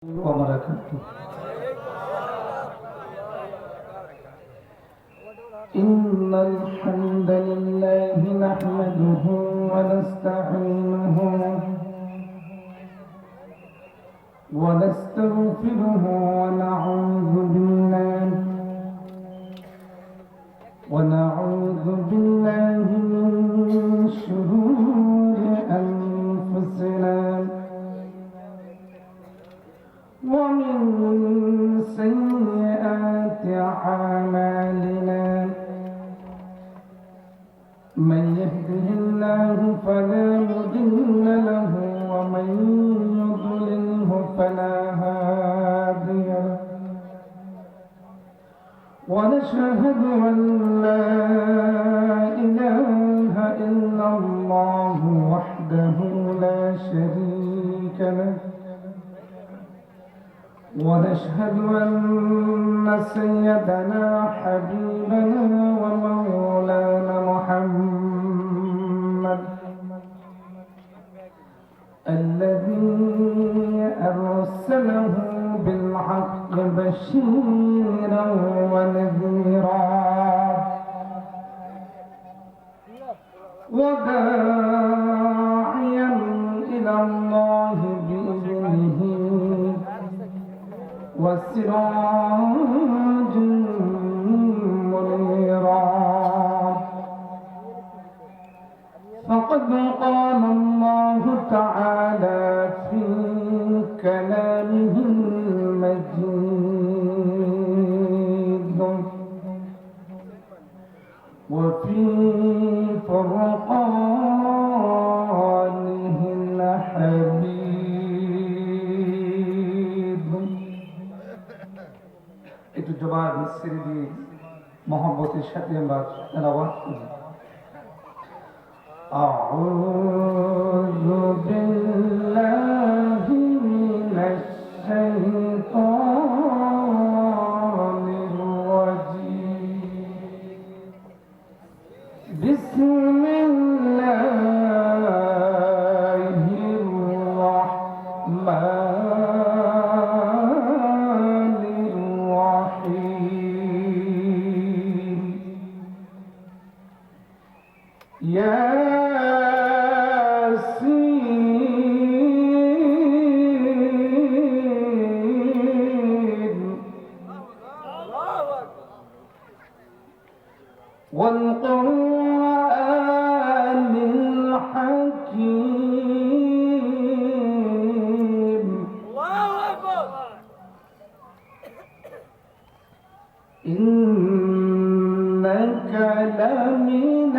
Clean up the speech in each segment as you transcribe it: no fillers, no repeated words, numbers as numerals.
وبركاته. إن الحمد لله نحمده ونستعينه ونستغفره ونعوذ بالله من شرور أنفسنا ومن سيئات أعمالنا. من يهده الله فلا مضل له ومن يضلله فلا هادي له. ونشهد أن لا إله إلا الله وحده لا شريك له. ونشهد أن سيدنا حبيبنا ومولانا محمد الذي أرسله بالحق بشيرا ونذيرا وداعيا إلى الله بإذنه وسراج منيرا. فقد قال الله تعالى في كلامه المجيد وفي فرقانه الحميد. একটু জবাব মিশ্রি দিয়ে মহব্বতের সাথে আমরা তেলাওয়াত করি। আউযু বিল্লাহি মিনাশ শাইতানির রাজীম। বিসমিল্লাহির রাহমানির রাহিম। والقرآن الحكيم. الله أكبر. إنك لمن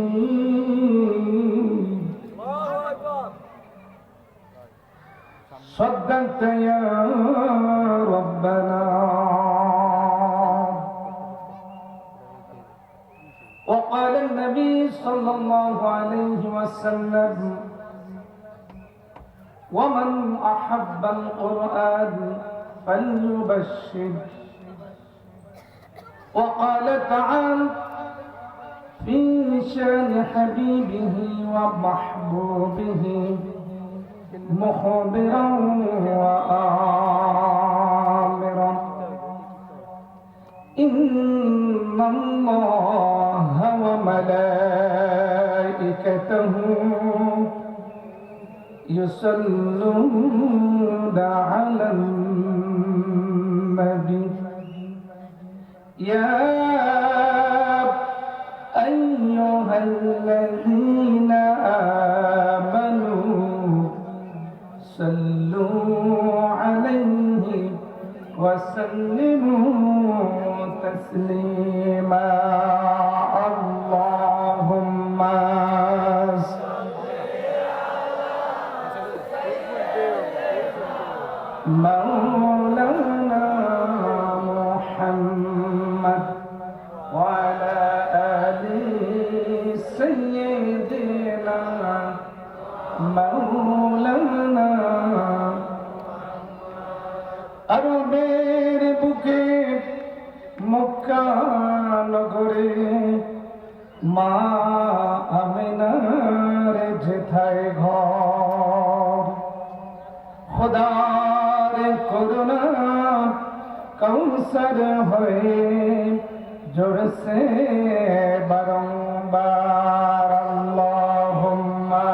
المرسلين. الله أكبر. صدقت يا ربنا. وقال النبي صلى الله عليه وسلم ومن أحب القرآن فليبشر. وقال تعالى في شان حبيبه ومحبوبه مخبرا وآمرا إن الله وملائكته يصلون على النبي يا أيها الذين آمنوا صلوا عليه وسلموا تسليما. اللهم صل على مولانا محمد وعلى آل سيدنا مولانا. আরবের বুকে মক্কা নগরে মা আমিনার যেথায় ঘর খোদার করুণা কৌসর হয়ে জোরসে বারংবার আল্লাহুম্মা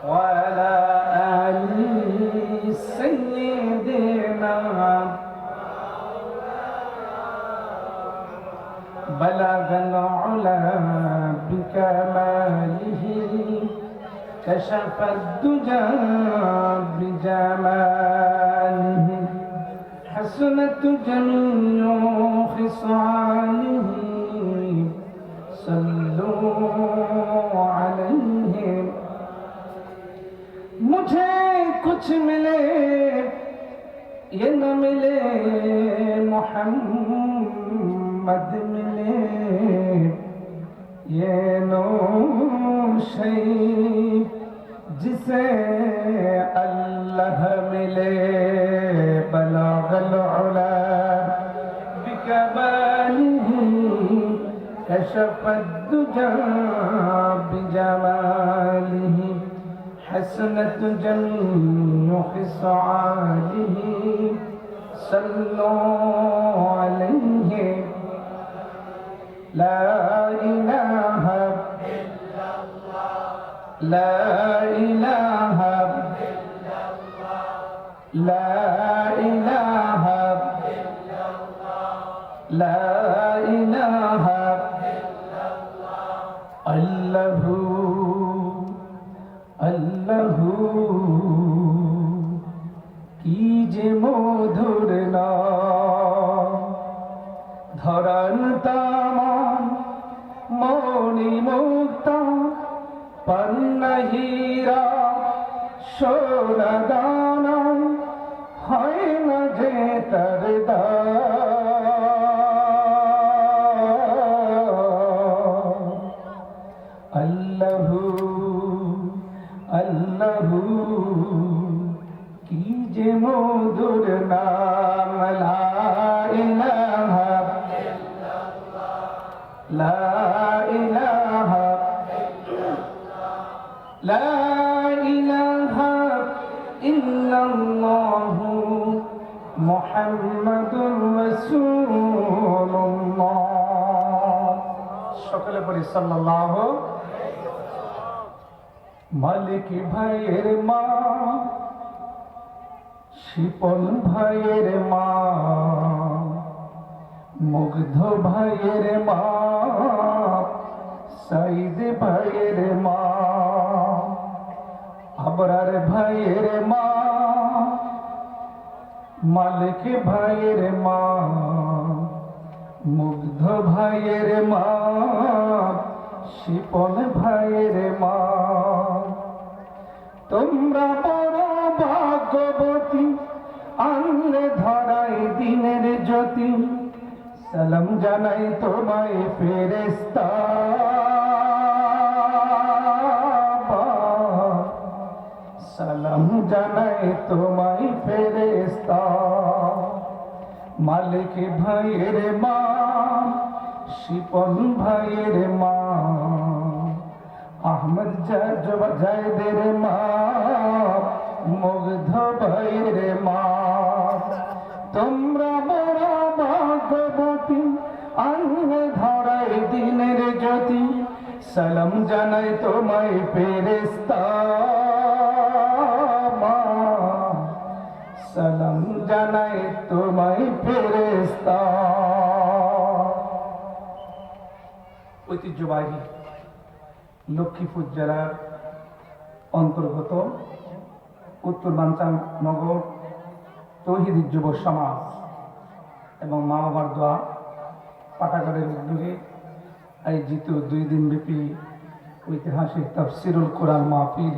وعلى آل سيدنا بلغ العلا بكماله كشف الدجى بجماله حسنت جميع خصاله صلوا عليه मुझे कुछ मिले ये न मिले मोहम्मद मिले ये नौशे जिसे अल्लाह मिले बलागल उला बिकमालिही कशफद दुजा बिजमालिही حسنت جميع خصاله صلوا عليه لا إله إلا الله لا إله إلا الله لا إله إلا الله لا إله إلا الله আল্লাহু কি যে মধুর নাম ধরার তামাম মনি মুক্তা পান্না হীরা সোনা দানা হয় না যে তার আল্লাহু কি যে মধুর নাম লা ইলাহা ইল্লাল্লাহ লা ইলাহা ইল্লাল্লাহ লা ইলাহা ইল্লাল্লাহ মুহাম্মাদুর রাসূলুল্লাহ সকলে পড়ি সাল্লাল্লাহু মালিক ভাইয়ের মা শিপন ভাইয়ের মা মুগ্ধ ভাইয়ের মা সাইদ ভাইয়ের মা আবরার ভাইয়ের মা মালিক ভাইয়ের মা মুগ্ধ ভাইয়ের মা শিপন ভাইয়ের মা তোমরা বড় ভাগ্যবতী আনলে ধরাই দিনের জ্যোতি সালাম জানাই তোমায় ফেরেশতা সালাম জানাই তোমায় ফেরেশতা মালিক ভাইয়ের মা শিপন ভাইয়ের মা আহমদ জায়দের মা মুগ্ধ ভাইয়ের মা তোমরা বড় ভাগ্যবতী আনলে ধরাই দিনের জ্যোতি সালাম জানাই তোমায় ফেরেশতা সালাম জানাই তোমায় ফেরেশতা ঐতিহ্যবাহী লক্ষ্মীপুর জেলার অন্তর্গত উত্তর বাঞ্চাল নগর তৌহিদি যুব সমাজ এবং মা বাবার দোয়া পাঠাগারের উদ্যোগে আয়োজিত 2 দিনব্যাপী ঐতিহাসিক তাফসিরুল কোরআন মাহফিল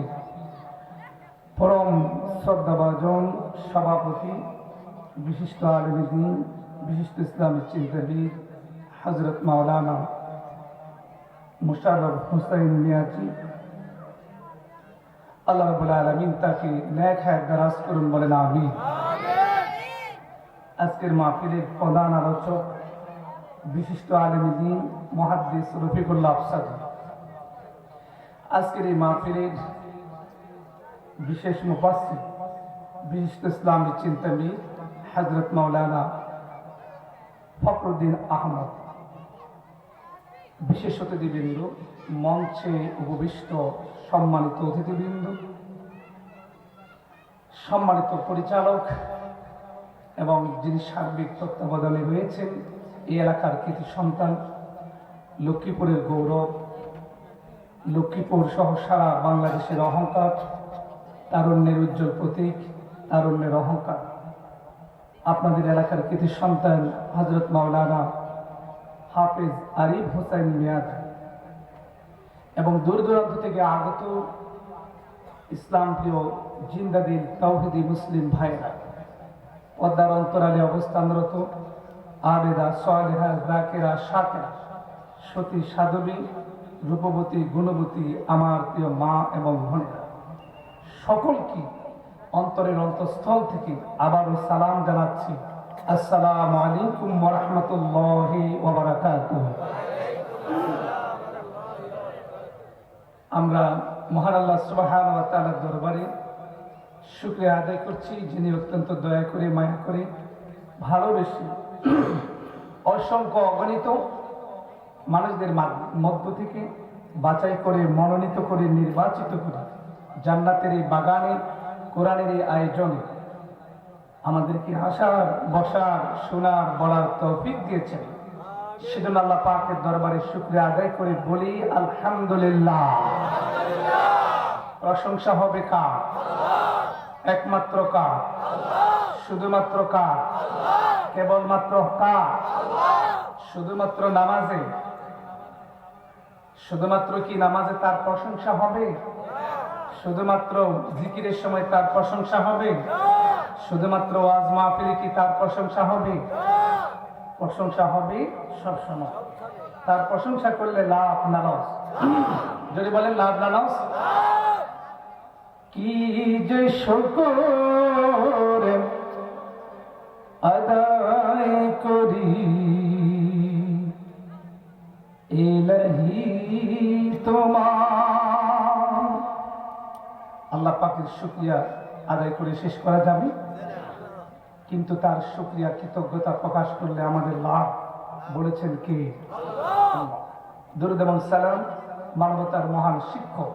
পরম শ্রদ্ধাভাজন সভাপতি বিশিষ্ট আলেমে দ্বীন বিশিষ্ট ইসলামী চিন্তাবিদ হযরত মাওলানা মুশাররফ হোসেন মিয়াজি আল্লাহ রাব্বুল আলামিন তাকে নেক হায়াত দারাজ করুন বলেন আমিন। আজকের মাহফিলের প্রধান আলোচক বিশিষ্ট আলেম দ্বীন মুহাদ্দিস রফিকুল্লাহ আফসার, আজকের এই মাহফিলের বিশেষ মুফাসসির বিশিষ্ট ইসলামী চিন্তাবিদ হযরত মাওলানা ফখরুদ্দীন আহমদ, বিশেষ অতিথিবৃন্দ, মঞ্চে উপবিষ্ট সম্মানিত অতিথিবৃন্দ, সম্মানিত পরিচালক এবং যিনি সার্বিক তত্ত্বাবধানে রয়েছেন, এই এলাকার কৃতি সন্তান, লক্ষ্মীপুরের গৌরব, লক্ষ্মীপুর সহ সারা বাংলাদেশের অহংকার, তারুণ্যের উজ্জ্বল প্রতীক, তারুণ্যের অহংকার, আপনাদের এলাকার কৃতি সন্তান হযরত মাওলানা হাফেজ আরিফ হোসেন মিয়াদ এবং দূর দূরান্ত থেকে আগত ইসলাম প্রিয় জিন্দাদিল তাওহীদি মুসলিম ভাইরা, পদ্মার অন্তরালে অবস্থানরত আবেদা সালেহা জাকিরা শাকিরা, সতী সাধবী, রূপবতী, গুণবতী আমার প্রিয় মা এবং বোনেরা, সকলকে অন্তরের অন্তঃস্থল থেকে আবারও সালাম জানাচ্ছি। আসসালামু আলাইকুম ওয়া রাহমাতুল্লাহি ওয়া বারাকাতুহু। আমরা মহান আল্লাহ সুবহানাহু ওয়া তাআলার দরবারে শুকরিয়া আদায় করছি, যিনি অত্যন্ত দয়া করে, মায়া করে, ভালোবেসে অসংখ্য অগণিত মানুষদের মধ্য থেকে বাছাই করে, মনোনীত করে, নির্বাচিত করে জান্নাতের এই বাগানে, কোরআনের এই আয়োজনে আমাদেরকে আসার, বসার, শোনার, বলার তৌফিক দিয়েছেন। সেজন্য আল্লাহ পাকের দরবারে শুকরিয়া আদায় করে বলি আলহামদুলিল্লাহ। প্রশংসা হবে কার? একমাত্র কার? শুধুমাত্র কার? কেবলমাত্র কার? শুধুমাত্র নামাজে? শুধুমাত্র কি নামাজে তার প্রশংসা হবে? শুধুমাত্র জিকিরের সময় তার প্রশংসা হবে? শুধুমাত্র ওয়াজ মাহফিলে কি তার প্রশংসা হবে? প্রশংসা হবে সব সময়। তার প্রশংসা করলে লাভ না লস? যদি বলেন লাভ না লস? কি যে শুকর আদায় করি ইলাহি তোমার। আল্লাহ পাকের শুকরিয়া আদায় করে শেষ করা যাবে, কিন্তু তার শুকরিয়া, কৃতজ্ঞতা প্রকাশ করলে আমাদের লাভ। বলেছেন কে? আল্লাহ। দুরূদ এবং সালাম মানবতার মহান শিক্ষক,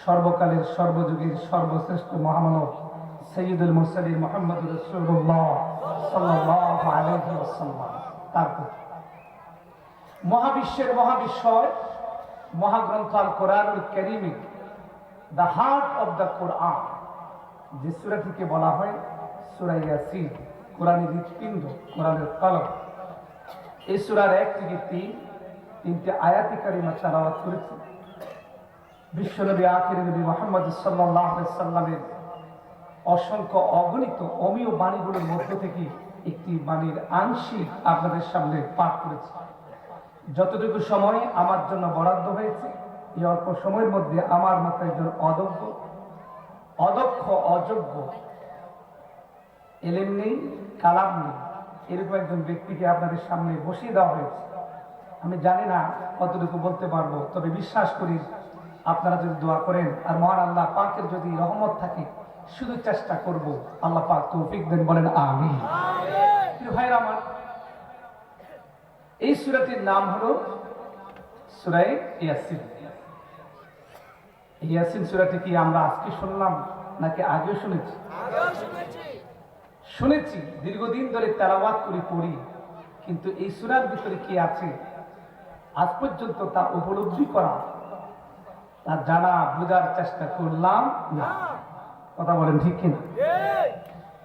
সর্বকালের সর্বযুগের সর্বশ্রেষ্ঠ মহামানব সাইয়্যিদুল মুরসালিন মুহাম্মদুর রাসূলুল্লাহ সাল্লাল্লাহু আলাইহি ওয়াসাল্লাম, তার প্রতি। মহাবিশ্বের মহাবিশ্বয় মহাগ্রন্থ আল কোরআনুল কারীমে দ্য হার্ট অফ দ্য কোরআন, যে সূরাটিকে বলা হয় সূরা ইয়াসিন, কোরআনের হৃৎপিণ্ড, কোরআনের কলম। এই সূরার 1 থেকে 3টি আয়াতে কারিমা তেলাওয়াত করেছি বিশ্বনবী আখির নবী মুহাম্মদ সাল্লাল্লাহু আলাইহি ওয়াসাল্লামের অসংখ্য অগণিত অমীয় বাণীগুলোর মধ্য থেকে একটি বাণীর আংশিক আপনাদের সামনে পাঠ করেছি। যতটুকু সময় আমার জন্য বরাদ্দ হয়েছে, এই অল্প সময়ের মধ্যে আমার মতো একজন অদক্ষ, অযোগ্য, এলেম নেই, কালাম নেই, এরকম একজন ব্যক্তিকে আপনাদের সামনে বসিয়ে দেওয়া হয়েছে। আমি জানি না কতটুকু বলতে পারবো, তবে বিশ্বাস করি আপনারা যদি দোয়া করেন আর মহান আল্লাহ পাকের যদি রহমত থাকে, শুধু চেষ্টা করব, আল্লাহ পাক তৌফিক দেন। বলেন আমিন। ভাইরা আমার, এই সূরাটির নাম হলো সূরা ইয়াসিন। ইয়াসিন সূরাটি কি আমরা আজকে শুনলাম নাকি আগেও শুনেছি? শুনেছি, দীর্ঘদিন ধরে তেলাওয়াত করে পড়ি, কিন্তু এই সূরার ভিতরে কি আছে আজ পর্যন্ত তা উপলব্ধি করা, তা জানা, বোঝার চেষ্টা করলাম না। কথা বলেন ঠিক কিনা?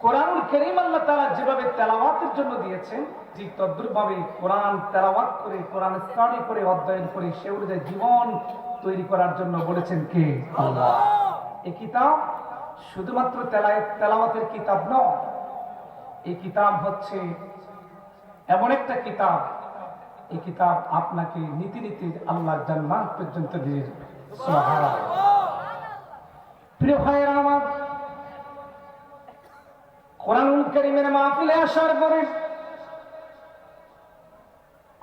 কোরআনুল কারীম আল্লাহ তাআলা যেভাবে তেলাওয়াতের জন্য দিয়েছেন, ঠিক তদ্রূপভাবে কোরআন তেলাওয়াত করে, কোরআন স্টাডি করে, অধ্যয়ন করে সে অনুযায়ী জীবন তৈরি করার জন্য বলেছেন কে? আল্লাহ। এই কিতাব শুধুমাত্র তেলাওয়াতের কিতাব নয়, এই কিতাব হচ্ছে এমন একটা কিতাব, এই কিতাব আপনাকে নীতি নীতি আল্লাহর জান্নাত পর্যন্ত দিয়ে যাবে। সুবহানাল্লাহ। প্রিয় ভাইরা আমার, কোরআনুল কারীমের মাহফিলে আসার পরে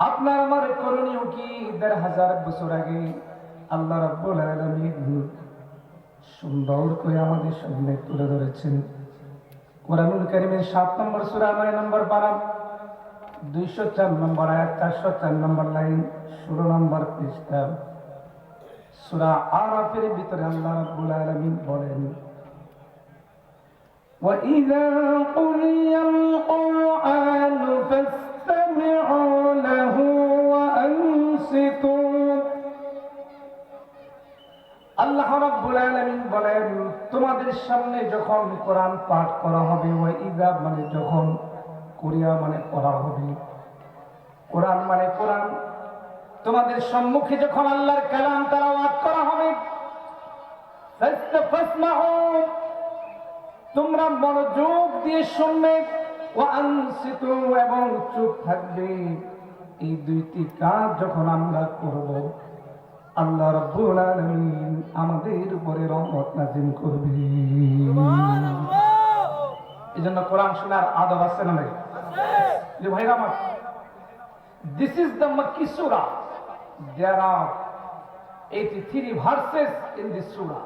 আপনার আমার করণীয় কি ১,৫০০ বছর আগে আল্লাহ রাব্বুল আলামিন সুন্দর করে আমাদের সামনে তুলে ধরেছেন। কোরআনুল কারীমের ৭ নম্বর সূরা ৯ নম্বর পারা ২০৪ নম্বর আয়াত ৪০৪ নম্বর লাইন ১৬ নম্বর পৃষ্ঠা সূরা আরাফের ভিতরে আল্লাহ রাব্বুল আলামিন বলেন, وَإِذَا قُرِئَ الْقُرْآنُ فَاسْتَمِعُوا لَهُ وَأَنصِتُوا। আল্লাহ রাব্বুল আলামিন বলেন, তোমাদের সামনে যখন কোরআন পাঠ করা হবে, ওয়াইদা মানে যখন, কুরিয়া মানে পড়া হবে, কোরআন মানে কোরআন, তোমাদের সম্মুখে যখন আল্লাহর কালাম তেলাওয়াত করা হবে, ফাসমাউ, তোমরা মনোযোগ দিয়ে শুনবে, ওয়ানসিতু এবং চুপ থাকবে। এই দুইটি কাজ যখন আমরা করব, আল্লাহ রাব্বুল আলামিন আমাদের উপরে রহমত নাযিল করবে। এজন্য কোরআন শোনার আদব আছে না নাই? যে ভাইরা আমার, this is the Makki surah. There are 83 verses in this surah.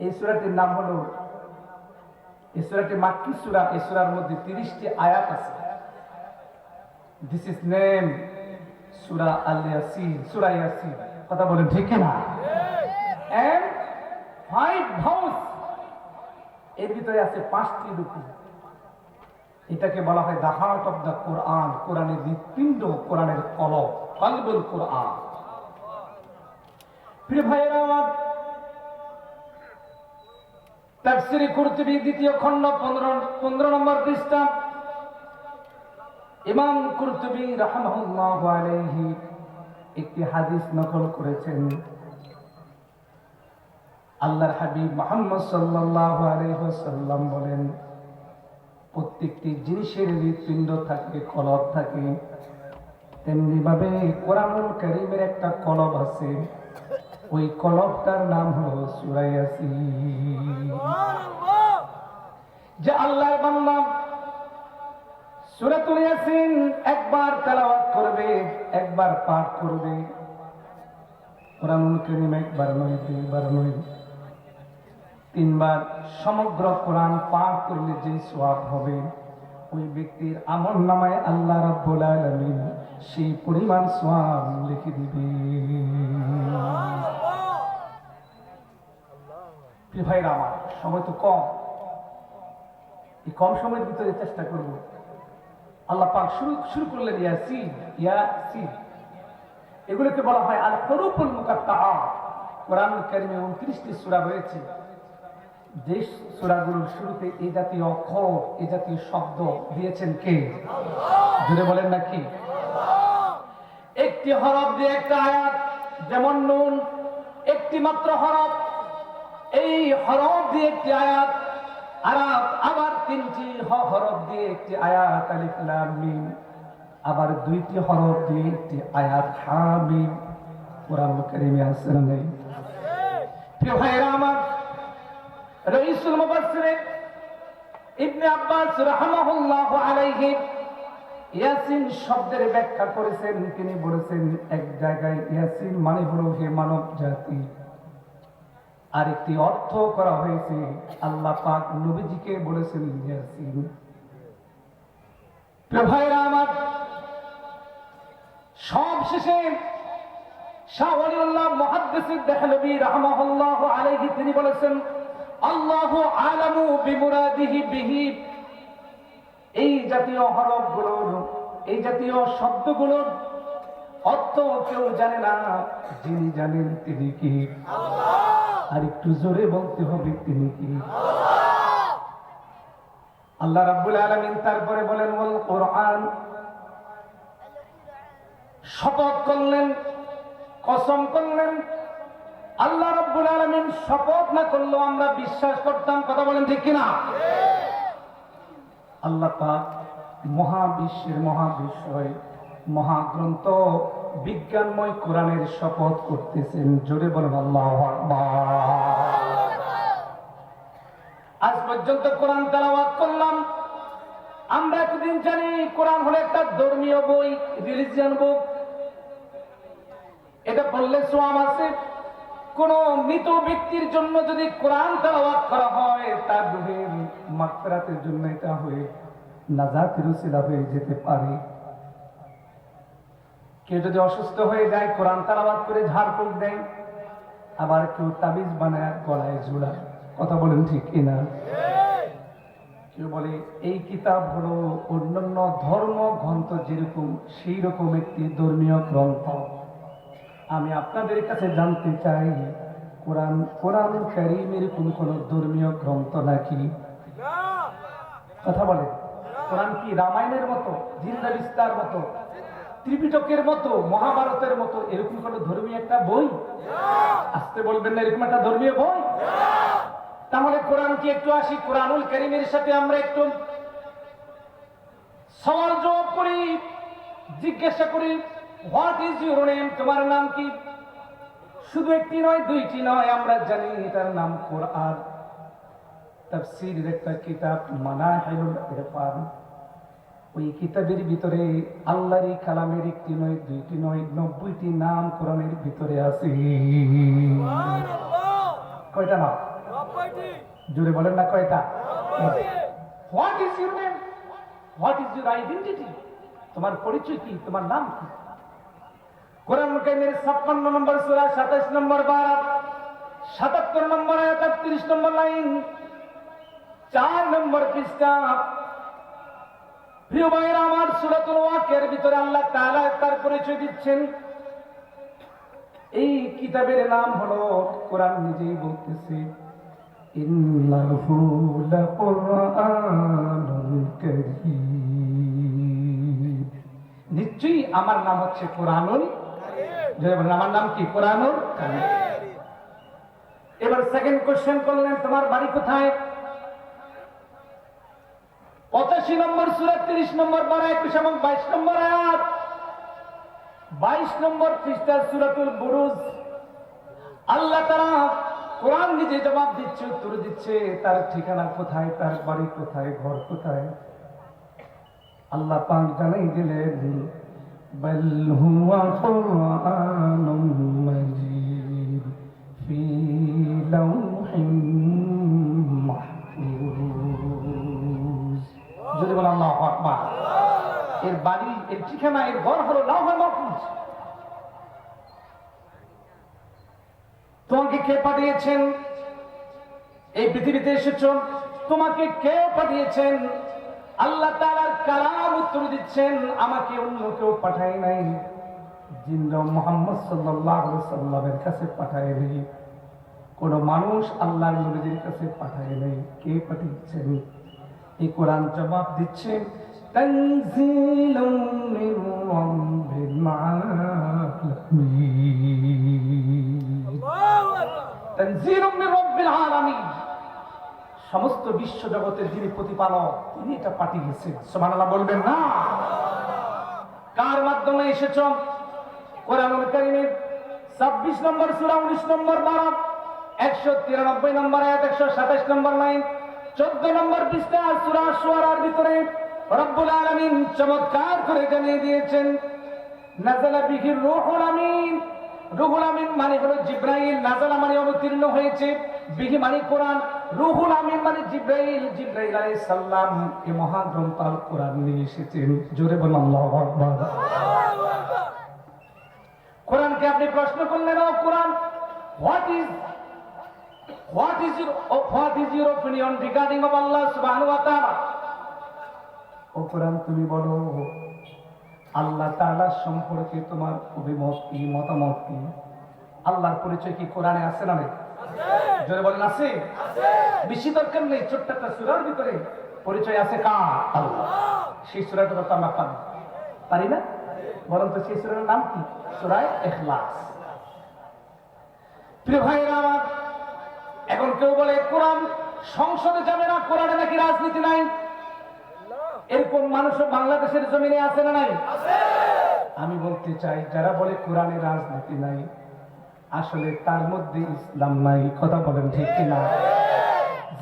এই সূরাটির নাম হলো, এই সূরাটি মাক্কি সূরা। এই সূরার মধ্যে 30টি আয়াত আছে। দিস ইজ নেম সূরা আল-ইয়াসিন, সূরা ইয়াসিন। কথা বলেন ঠিক কি না? এন্ড 5 ভাউস, এর ভিতরে আছে 5টি রুকু। এটাকে বলা হয় দ্য হার্ট অফ দ্য কোরআন, কোরআনের হৃৎপিণ্ড, কোরআনের কলব, কলবুল কোরআন। প্রিয় ভাইয়েরা আমার, তাফসীরে কুরতুবী 2য় খণ্ড 15 নম্বর পৃষ্ঠা, ইমাম কুরতুবী রাহমাহুল্লাহু আলাইহি একটি হাদিস নকল করেছেন। আল্লাহর হাবিব মুহাম্মদ সাল্লাল্লাহু আলাইহি ওয়াসাল্লাম বলেন, প্রত্যেকটি জিনিসের হৃৎপিণ্ড থাকে, কলব থাকে, তেমনি ভাবে কোরআনুল কারীমের একটা কলব আছে। ওই কলবটার নাম হলো সূরা ইয়াসিন। যে আল্লাহর বান্দা সূরাতুল ইয়াসিন একবার তেলাওয়াত করবে, একবার পাঠ করবে, কোরআনুল কারীম একবার নয়, দুইবার নয়, 3 বার সমগ্র কোরআন পাঠ করলে যে সওয়াব হবে, ওই ব্যক্তির আমলনামায় আল্লাহ রাব্বুল আলামিন সেই পরিমাণ সওয়াব লিখে দিবে। প্রিয় ভাইরা আমার, সময় তো কম। এই কম সময়ের ভিতরে চেষ্টা করব। আল্লাহ পাক শুরু করলেন ইয়াসিন, ইয়াসিন। এগুলোকে বলা হয় আল হুরুফুল মুকাত্তাআ। কোরআনুল কারীমে 29টি সূরা রয়েছে। যে সূরাগুলোর শুরুতে এই জাতীয় অক্ষর, এই জাতীয় শব্দ দিয়েছেন কে? জোরে বলেন না কি? একটি হরফ দিয়ে একটা আয়াত, যেমন নুন একটি মাত্র হরফ, এই হরফ দিয়ে একটি আয়াত। আবার 3টি হরফ দিয়ে একটি আয়াত, আলিফ লাম মিম। আবার 2টি হরফ দিয়ে একটি আয়াত, হামিম। কোরআনুল কারীমে আছে না নেই? প্রিয় ভাইরা আমার, রাইসুল মুফাসসিরিন ইবনে আব্বাস রাহমাহুল্লাহু আলাইহি ইয়াসিন শব্দের ব্যাখ্যা করেছেন। তিনি বলেছেন, এক জায়গায় ইয়াসিন মানে হলো হে মানব জাতি। আরেকটি অর্থ করা হয়েছে, আল্লাহ পাক নবীজিকে বলেছেন ইয়াসিন। প্রিয় ভাইরা আমার, সব শেষে শাহ ওয়ালিউল্লাহ মুহাদ্দিস দেহলভী রাহমাহুল্লাহু আলাইহি তিনি বলেছেন, আল্লাহু আলামু বিমুরাদিহি বিহি। এই জাতীয় হরফগুলোর, এই জাতীয় শব্দগুলোর অর্থ কেউ জানে না, যিনি জানেন তিনি কি? আল্লাহ। আর একটু জোরে বলতে হবে, তিনি কি? আল্লাহ। আল্লাহ রাব্বুল আলামিন তারপরে বলেন, ওয়াল কোরআন, শপথ করলেন, কসম করলেন। আল্লাহ রাব্বুল আলামিন শপথ না করলেও আমরা বিশ্বাস করতাম। কথা বলেন ঠিক কিনা? আল্লাহ পাক মহাবিশ্বের মহাবিশ্বয় মহাগ্রন্থ বিজ্ঞানময় কোরআনের শপথ করতেছেন। জোরে বলেন আল্লাহু আকবার। আজ পর্যন্ত কোরআন তেলাওয়াত করলাম, আমরা এতদিন জানি কোরআন হলো একটা ধর্মীয় বই, রিলিজিয়ান বুক। এটা বললে সোয়াব আছে। কোন মৃত ব্যক্তির জন্য যদি কোরআন তেলাওয়াত করা হয়, তার রূহের মাগফিরাতের জন্য এটা হয়ে নাজাতের উসিলা হয়ে যেতে পারে। কেউ যদি অসুস্থ হয়ে যায়, কোরআন তেলাওয়াত করে ঝাড়ফুঁক দেয়। আবার কেউ তাবিজ বানায় গলায় ঝুলায়। কথা বলেন ঠিক কিনা? কেউ বলে এই কিতাব হলো অন্যান্য ধর্ম গ্রন্থ যেরকম সেই রকম একটি ধর্মীয় গ্রন্থ। আমি আপনাদের কাছে জানতে চাই, কোরআন কারীমের কোন ধর্মীয় গ্রন্থ নাকি? কথা বলে, কোরআন কি রামায়ণের মতো, জিন্দা বিস্তার মতো, ত্রিপিটকের মতো, মহাভারতের মতো এরকম কোন ধর্মীয় একটা বই? আসতে বলবেন না, এরকম একটা ধর্মীয় বই। তাহলে কোরআন কি একটু আসি, কোরআনুল কারীমের সাথে আমরা একটু সওয়াল জবাব করি, জিজ্ঞাসা করি, হোয়াট ইজ ইউর নেম? তোমার নাম কি? শুধু একটি নয়, দুইটি নয়, আমরা জানি এটার নাম কোরআন। তাফসীরের একটা কিতাব মানাহিলুল ইরফান। ওই কিতাবের ভিতরে আল্লাহর কালামের একটি নয়, দুইটি নয়, 90টি নাম কোরআনের ভিতরে আছে। কয়টা নাম? জোরে বলেন না, কয়টা? What is your name? What is your identity? তোমার পরিচয় কি? তোমার নাম কি? কোরআন কারীমের 56 নম্বর সূরা, 27 নম্বর বার, 77 নম্বর আয়াত, 38 নম্বর লাইন, 4 নম্বর পৃষ্ঠা। প্রিয় ভাইরা আমার, সূরাতুল ওয়াকিয়ার ভিতরে আল্লাহ তাআলা তার পরিচয় দিচ্ছেন। এই কিতাবের নাম হলো, কোরআন নিজেই বলতেছে, ইন্নাহু লাকুরআনুল কারীম। নিশ্চয়ই আমার নাম হচ্ছে কোরআনুল কারীম। আমার নাম কি? কোরআনুল কারীম। এবার সেকেন্ড কোশ্চেন করলেন, তোমার বাড়ি কোথায়? 85 নম্বর সূরা, 30 নম্বর পারা, 21 এবং 22 নম্বর আয়াত, 22 নম্বর পৃষ্ঠা সূরাতুল বুরুজ। আল্লাহ তাআলা কোরআন নিজে জবাব দিচ্ছে, উত্তর দিচ্ছে, তার ঠিকানা কোথায়, তার বাড়ি কোথায়, ঘর কোথায়। আল্লাহ পাক জানাই দিলেন, বাল হুয়া কুরআনুম মাজিদ ফি লাওহিন মাহফুজ। যদি বলেন আল্লাহু আকবার। এর বাড়ি, এর ঠিকানা, এর ঘর হলো লাওহে মাহফুজ। তোমাকে কে পাঠিয়েছেন? এই পৃথিবীতে এসেছো, তোমাকে কে পাঠিয়েছেন? আল্লাহ তাআলার কালাম উত্তর দিচ্ছেন, আমাকে অন্য কেউ পাঠায় নাই, জিন্দ মুহাম্মদ সাল্লাল্লাহু আলাইহি সাল্লামের কাছে পাঠায় নাই, কোন মানুষ আল্লাহর নবীর কাছে পাঠায় নাই। কে পাঠিয়েছেন? এই কোরআন জবাব দিচ্ছে, তানজিলুম মির রাব্বিল আলামিন। তানজিলুম মির রাব্বিল আলামিন। সমস্ত বিশ্ব জগতের যিনি প্রতিপালক, তিনি এটা পাঠিয়েছেন। সুবহানাল্লাহ বলবেন না? কার মাধ্যমে এসেছ? কোরআনুল কারীমের 26 নম্বর সূরা, 19 নম্বর বার, 193 নম্বর আয়াত, 127 নম্বর লাইন, 14 নম্বর পৃষ্ঠা সূরা শুআরার ভিতরে রব্বুল আলামিন চমৎকার করে জানিয়ে দিয়েছেন, নাযালা বিহির রূহুল আমিন। রুহুল আমিন মানে হলো জিবরাইল, নাযালা মানে অবতীর্ণ হয়েছে, বিহি মানে কোরআন, রুহুল আমিন মানে জিবরাইল। জিবরাইল আলাইহিস সালাম এই মহাগ্রন্থ আল কোরআন নিয়ে এসেছেন। জোরে বলুন আল্লাহু আকবার। কোরআনকে আপনি প্রশ্ন করলেন, ও Quran, what is your opinion regarding of Allah সুবহানাহু ওয়া তাআলা? ও কোরআন, তুমি বলো আল্লাহ তাআলা সম্পর্কে তোমার অভিমত কি, মতামত কি? আল্লাহর পরিচয় কি কোরআনে আছে না? জোরে বলেন আছে। বেশি দরকার নেই, ছোট্ট একটা সূরার ভিতরে পরিচয় আছে কার? আল্লাহ। সেই সূরাটা তো আমরা পারি না, বরং তো সেই সূরার নাম কি? সূরা ইখলাস। প্রিয় ভাইরা আমার, এখন কেউ বলে কোরআন সংসদে যাবে না, কোরআনে নাকি রাজনীতি নাই। এরকম মানুষ বাংলাদেশের জমিনে আছে না নাই? আমি বলতে চাই, যারা বলে কোরআনে রাজনীতি নাই, আসলে তার মধ্যে ইসলাম নাই। কথা বলেন ঠিক কিনা?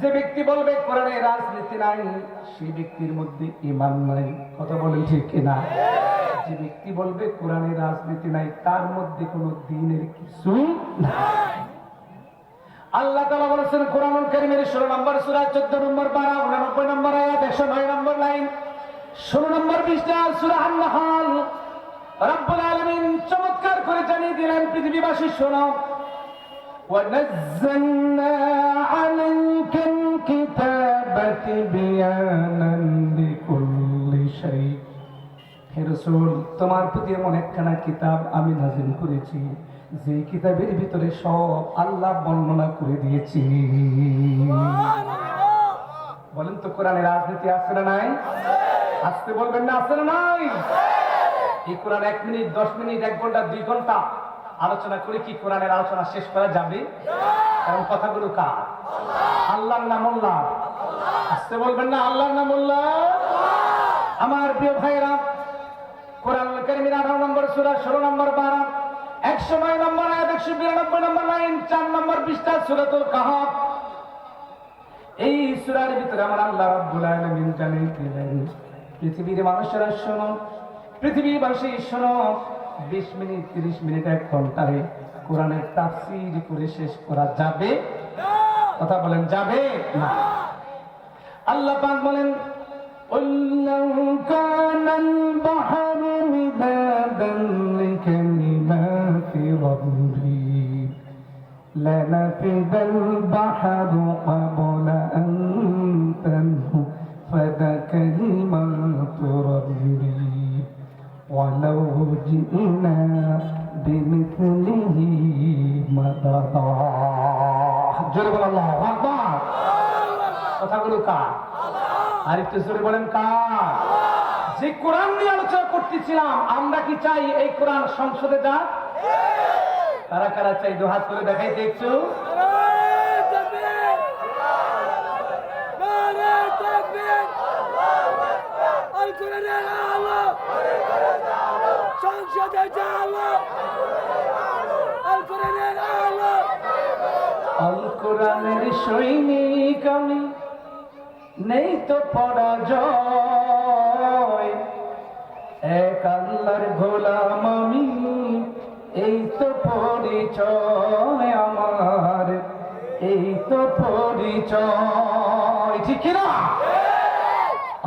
যে ব্যক্তি বলবে কোরআনে রাজনীতি নাই, সেই ব্যক্তির মধ্যে ঈমান নাই। কথা বলেন ঠিক কিনা? যে ব্যক্তি বলবে কোরআনে রাজনীতি নাই, তার মধ্যে কোনো দ্বীনের কিছু নাই। আল্লাহ তাআলা বলেছেন কোরআনুল কারীমের 16 নম্বর সূরা 14 নম্বর পারা 89 নম্বর আয়াত 109 নম্বর লাইন 16 নম্বর পৃষ্ঠা সূরা আন-নাহল, রব্বুল আলামিন চমৎকার করে জানিয়ে দিলেন, পৃথিবীবাসী শোনো, وَنَزَّلْنَا عَلَيْكَ الْكِتَابَ تِبْيَانًا لِكُلِّ شَيْءٍ। হে রাসূল, তোমার প্রতি এমন একখানা কিতাব আমি নাযিল করেছি, যে কিতাবের ভিতরে সব আল্লাহ বর্ণনা করে দিয়েছি। বলেন তো কোরআনে রাজনীতি আছে না নাই? আসতে বলবেন না, আছে না নাই? এই কোরআন 1 মিনিট 10 মিনিট 1 ঘন্টা 2 ঘন্টা আলোচনা করে কি কোরআনের আলোচনা শেষ করা যাবে? কারণ কথাগুলো কার? আল্লাহর নাম আল্লাহ। আসতে বলবেন না, আল্লাহর নাম আল্লাহ। আমার প্রিয় ভাইরা, কোরআনুল কারীমের 18 নম্বর সূরা 16 নম্বর পারা 109 নম্বর আয়াত 192 নম্বর লাইন 4 নম্বর পৃষ্ঠা সূরাতুল কাহফ। এই সূরার ভিতরে আমার আল্লাহ রাব্বুল আলামিন জানিয়ে দিলেন, পৃথিবীর মানুষেরা শোনো, পৃথিবীবাসী শোনো, 20 মিনিট 30 মিনিট 1 ঘন্টায় কোরআনের তাফসীর করে শেষ করা যাবে? কথা বলেন, যাবে না? আল্লাহ পাক বলেন, قُلْ لَوْ كَانَ الْبَحْرُ مِدَادًا لِكَلِمَاتِ رَبِّي لَنَفِدَ الْبَحْرُ قَبْلَ أَن تَنفَدَ كَلِمَاتُ رَبِّي وَلَوْ جِئْنَا بِمِثْلِهِ مَدَدًا। জোরে বলেন আল্লাহু আকবার। কথাগুলো কার? আর একটু জোরে বলেন কার? যে কোরআন নিয়ে আলোচনা করতেছিলাম, আমরা কি চাই এই কোরআন সংসদে যাক? কারা কারা চাই? দু হাত করে দেখাইতে একটু। আল কোরআনের সৈনিক আমি, নেই তো পরাজয়, এক আল্লাহর গোলাম আমি, এই তো পরিচয় আমার, এই তো পরিচয়। ঠিক না?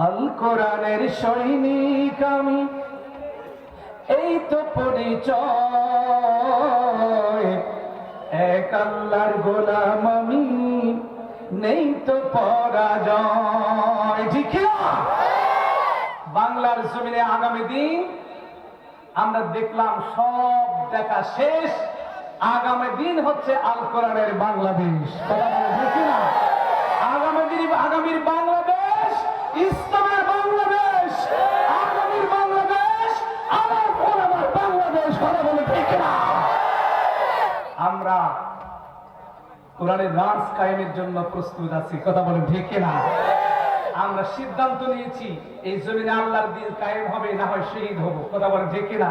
আল কোরআনের সৈনিক আমি, এই তো পরিচয়, এক আল্লাহর গোলাম আমি, নেই তো পরাজয়। ঠিক না? বাংলার জমিনে আগামী দিন আমরা দেখলাম, সব দেখা শেষ, আগামী দিন হচ্ছে আল কোরআনের বাংলাদেশ। ঠিক না? আগামীর বাংলাদেশ ইসলামের বাংলাদেশ, আগামীর বাংলাদেশ আমার কোরআনের বাংলাদেশ। কথা বলে ঠিক না? আমরা কোরআনের রাজ কায়েমের জন্য প্রস্তুত আছি। কথা বলে ঠিক না? আমরা সিদ্ধান্ত নিয়েছি, এই জমিনে আল্লাহর দ্বীন কায়েম হবে, না হয় শহীদ হব। কথা বলে ঠিক না?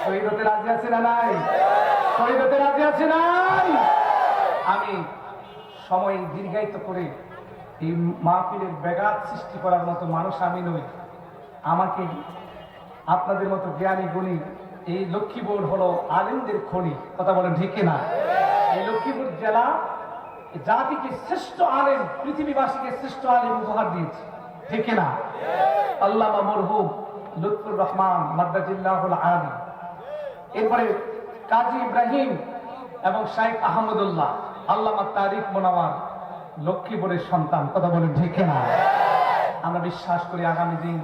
শহীদ হতে রাজি আছে না নাই? শহীদ হতে রাজি আছে নাই? আমি সময় দীর্ঘায়িত করে এই মাহফিলের ব্যাঘাত সৃষ্টি করার মতো মানুষ আমি নই। আমাকে আপনাদের মতো জ্ঞানী গুণী, এই লক্ষ্মীপুর হলো আলেমদের খনি। কথা বলেন ঠিক না? এই লক্ষ্মীপুর জেলা জাতিকে শ্রেষ্ঠ আলেম, পৃথিবীবাসীকে শ্রেষ্ঠ আলেম উপহার দিয়েছে। ঠিক না? আল্লামা মরহুম লুৎফুর রহমান মাদ্দাজিল্লাহুল আলী, এরপরে কাজী ইব্রাহিম এবং শাইখ আহমদুল্লাহ, আল্লামা তারিক মুনাওয়ার লক্ষ্মীপুরের সন্তান। কথা বলেন ঠিক না? আমরা বিশ্বাস করি আগামী দিন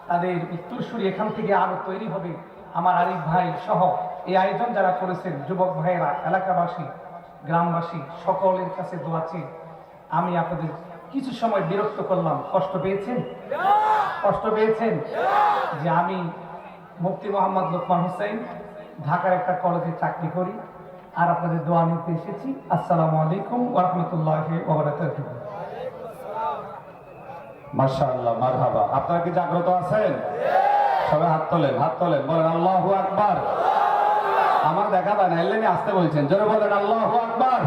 তাদের উত্তরসূরি এখান থেকে আরো তৈরি হবে। আমার আরিফ ভাই সহ এই আয়োজন যারা করেছেন, যুবক ভাইয়েরা, এলাকাবাসী, গ্রামবাসী, সকলের কাছে দোয়া চেয়ে আমি আপনাদের কিছু সময় বিরক্ত করলাম। কষ্ট পেয়েছেন? কষ্ট পেয়েছেন? যে আমি মুফতি মোহাম্মদ লোকমান হোসেন, ঢাকার একটা কলেজে চাকরি করি, আর আপনাদের দোয়া নিতে এসেছি। আসসালামু আলাইকুম ওয়া রাহমাতুল্লাহি ওয়া বারাকাতুহু। মাশাআল্লাহ, মারহাবা। আপনারা কি জাগ্রত আছেন? সবাই হাত তোলেন, হাত তোলেন, বলেন আল্লাহু আকবার। আমার দেখা যায় না, এলেনি আসতে বলছেন, জোরে বলেন আল্লাহু আকবার।